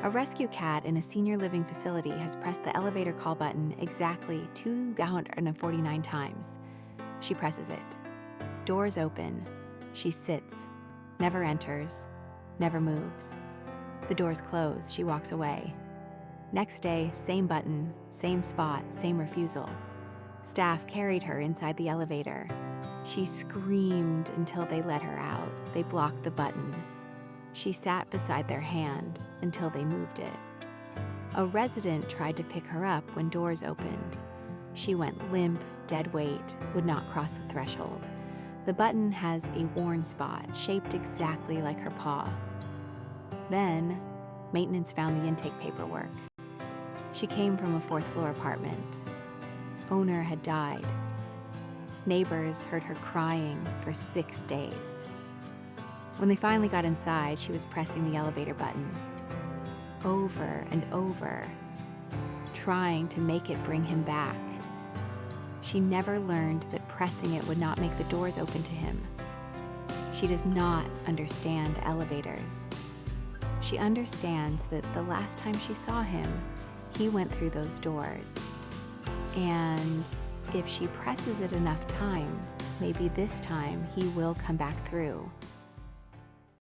A rescue cat in a senior living facility has pressed the elevator call button exactly 249 times. She presses it. Doors open. She sits, never enters, never moves. The doors close. She walks away. Next day, same button, same spot, same refusal. Staff carried her inside the elevator. She screamed until they let her out. They blocked the button. She sat beside their hand until they moved it. A resident tried to pick her up when doors opened. She went limp, dead weight, would not cross the threshold. The button has a worn spot shaped exactly like her paw. Then, maintenance found the intake paperwork. She came from a fourth-floor apartment. Owner had died. Neighbors heard her crying for 6 days. When they finally got inside, she was pressing the elevator button over and over, trying to make it bring him back. She never learned that pressing it would not make the doors open to him. She does not understand elevators. She understands that the last time she saw him, he went through those doors. And if she presses it enough times, maybe this time he will come back through.